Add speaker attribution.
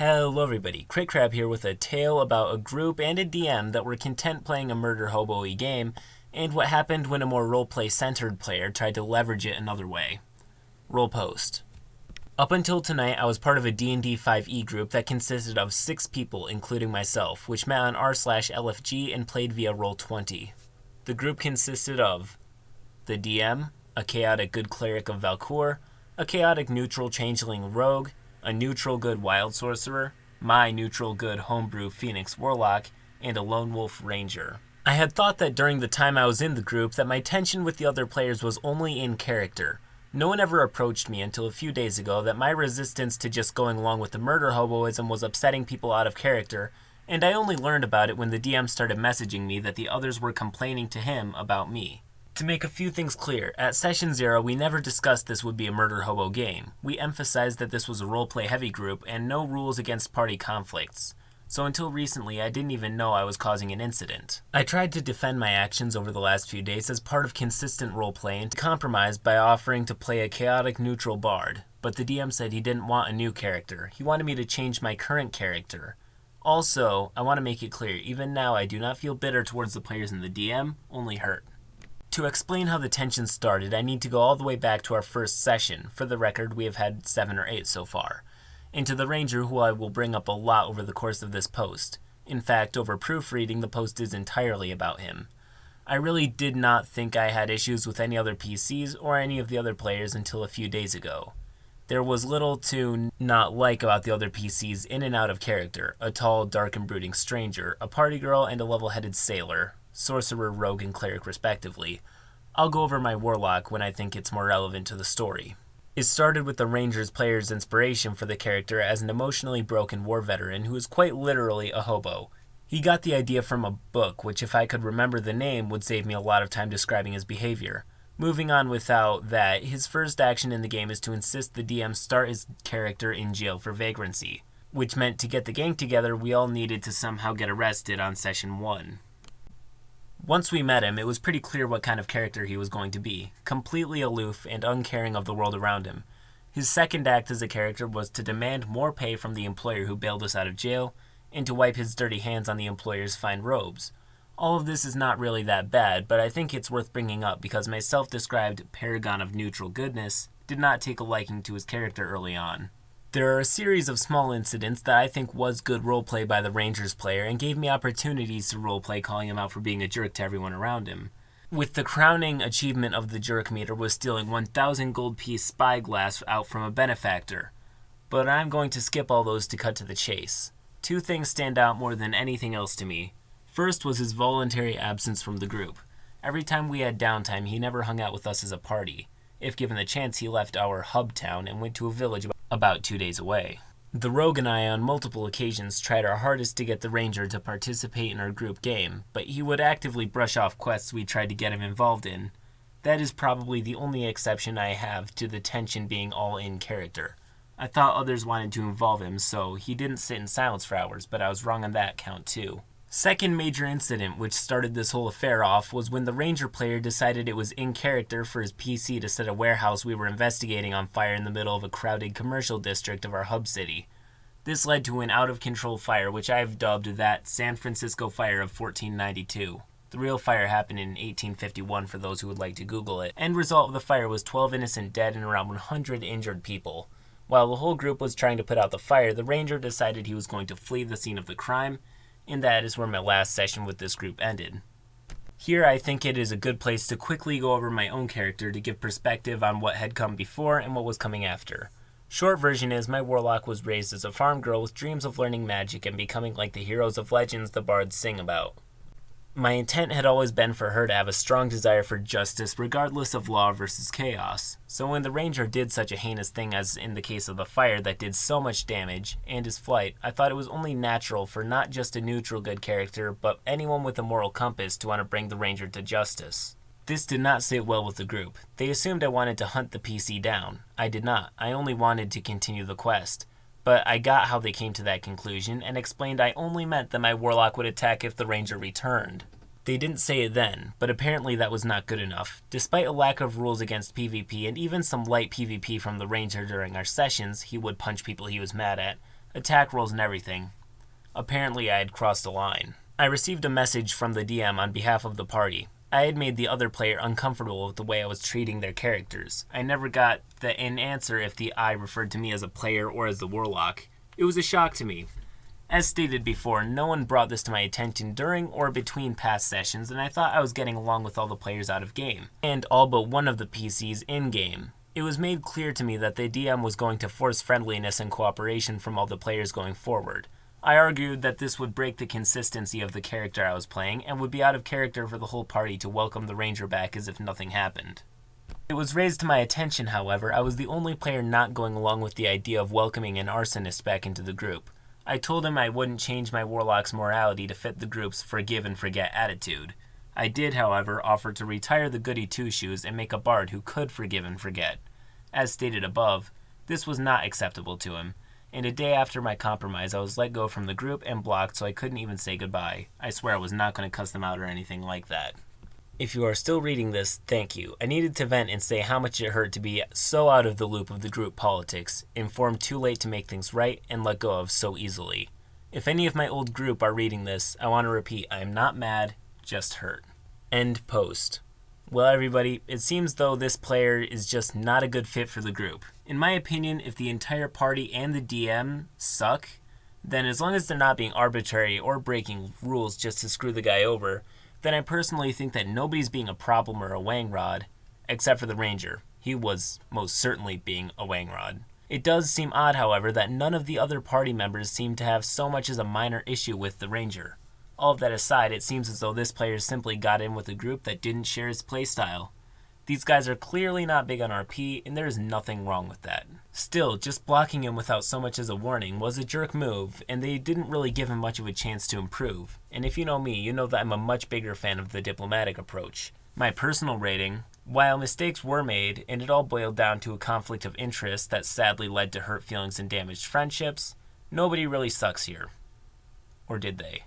Speaker 1: Hello everybody, CritCrab here with a tale about a group and a DM that were content playing a murder hobo-y game, and what happened when a more roleplay-centered player tried to leverage it another way. Roll post. Up until tonight, I was part of a D&D 5e group that consisted of 6 people, including myself, which met on r/LFG and played via Roll20. The group consisted of the DM, a chaotic good cleric of Valcour, a chaotic neutral changeling rogue, a neutral good wild sorcerer, my neutral good homebrew phoenix warlock, and a lone wolf ranger. I had thought that during the time I was in the group that my tension with the other players was only in character. No one ever approached me until a few days ago that my resistance to just going along with the murder hoboism was upsetting people out of character, and I only learned about it when the DM started messaging me that the others were complaining to him about me. To make a few things clear, at Session 0 we never discussed this would be a murder hobo game. We emphasized that this was a roleplay heavy group and no rules against party conflicts. So until recently I didn't even know I was causing an incident. I tried to defend my actions over the last few days as part of consistent roleplay and to compromise by offering to play a chaotic neutral bard, but the DM said he didn't want a new character. He wanted me to change my current character. Also, I want to make it clear, even now I do not feel bitter towards the players in the DM, only hurt. To explain how the tension started, I need to go all the way back to our first session. For the record, we have had 7 or 8 so far. And to the ranger, who I will bring up a lot over the course of this post. In fact, over proofreading, the post is entirely about him. I really did not think I had issues with any other PCs or any of the other players until a few days ago. There was little to not like about the other PCs in and out of character. A tall, dark and brooding stranger, a party girl, and a level-headed sailor. Sorcerer, rogue, and cleric respectively. I'll go over my warlock when I think it's more relevant to the story. It started with the ranger's player's inspiration for the character as an emotionally broken war veteran who is quite literally a hobo. He got the idea from a book, which if I could remember the name would save me a lot of time describing his behavior. Moving on without that, his first action in the game is to insist the DM start his character in jail for vagrancy, which meant to get the gang together we all needed to somehow get arrested on Session 1. Once we met him, it was pretty clear what kind of character he was going to be, completely aloof and uncaring of the world around him. His second act as a character was to demand more pay from the employer who bailed us out of jail, and to wipe his dirty hands on the employer's fine robes. All of this is not really that bad, but I think it's worth bringing up because my self-described paragon of neutral goodness did not take a liking to his character early on. There are a series of small incidents that I think was good roleplay by the Rangers player and gave me opportunities to roleplay calling him out for being a jerk to everyone around him. With the crowning achievement of the jerk meter was stealing 1,000 gold piece spyglass out from a benefactor. But I'm going to skip all those to cut to the chase. 2 things stand out more than anything else to me. First was his voluntary absence from the group. Every time we had downtime, he never hung out with us as a party. If given the chance, he left our hub town and went to a village about 2 days away. The rogue and I on multiple occasions tried our hardest to get the ranger to participate in our group game, but he would actively brush off quests we tried to get him involved in. That is probably the only exception I have to the tension being all in character. I thought others wanted to involve him, so he didn't sit in silence for hours, but I was wrong on that count too. Second major incident which started this whole affair off was when the ranger player decided it was in character for his PC to set a warehouse we were investigating on fire in the middle of a crowded commercial district of our hub city. This led to an out-of-control fire which I've dubbed that San Francisco Fire of 1492. The real fire happened in 1851 for those who would like to Google it. End result of the fire was 12 innocent dead and around 100 injured people. While the whole group was trying to put out the fire, the ranger decided he was going to flee the scene of the crime, and that is where my last session with this group ended. Here I think it is a good place to quickly go over my own character to give perspective on what had come before and what was coming after. Short version is my warlock was raised as a farm girl with dreams of learning magic and becoming like the heroes of legends the bards sing about. My intent had always been for her to have a strong desire for justice regardless of law versus chaos, so when the ranger did such a heinous thing as in the case of the fire that did so much damage, and his flight, I thought it was only natural for not just a neutral good character, but anyone with a moral compass to want to bring the ranger to justice. This did not sit well with the group. They assumed I wanted to hunt the PC down. I did not. I only wanted to continue the quest. But I got how they came to that conclusion, and explained I only meant that my warlock would attack if the ranger returned. They didn't say it then, but apparently that was not good enough. Despite a lack of rules against PvP and even some light PvP from the ranger during our sessions, he would punch people he was mad at, attack rolls and everything. Apparently I had crossed a line. I received a message from the DM on behalf of the party. I had made the other player uncomfortable with the way I was treating their characters. I never got an answer if the I referred to me as a player or as the warlock. It was a shock to me. As stated before, no one brought this to my attention during or between past sessions, and I thought I was getting along with all the players out of game, and all but one of the PCs in-game. It was made clear to me that the DM was going to force friendliness and cooperation from all the players going forward. I argued that this would break the consistency of the character I was playing, and would be out of character for the whole party to welcome the ranger back as if nothing happened. It was raised to my attention, however, I was the only player not going along with the idea of welcoming an arsonist back into the group. I told him I wouldn't change my warlock's morality to fit the group's forgive and forget attitude. I did, however, offer to retire the goody two-shoes and make a bard who could forgive and forget. As stated above, this was not acceptable to him, and a day after my compromise I was let go from the group and blocked so I couldn't even say goodbye. I swear I was not going to cuss them out or anything like that. If you are still reading this, thank you. I needed to vent and say how much it hurt to be so out of the loop of the group politics, informed too late to make things right, and let go of so easily. If any of my old group are reading this, I want to repeat, I am not mad, just hurt. End post. Well, everybody, it seems though this player is just not a good fit for the group. In my opinion, if the entire party and the DM suck, then as long as they're not being arbitrary or breaking rules just to screw the guy over, then I personally think that nobody's being a problem or a wangrod, except for the ranger. He was most certainly being a wangrod. It does seem odd, however, that none of the other party members seem to have so much as a minor issue with the ranger. All of that aside, it seems as though this player simply got in with a group that didn't share his playstyle. These guys are clearly not big on RP, and there is nothing wrong with that. Still, just blocking him without so much as a warning was a jerk move, and they didn't really give him much of a chance to improve. And if you know me, you know that I'm a much bigger fan of the diplomatic approach. My personal rating, while mistakes were made, and it all boiled down to a conflict of interest that sadly led to hurt feelings and damaged friendships, nobody really sucks here. Or did they?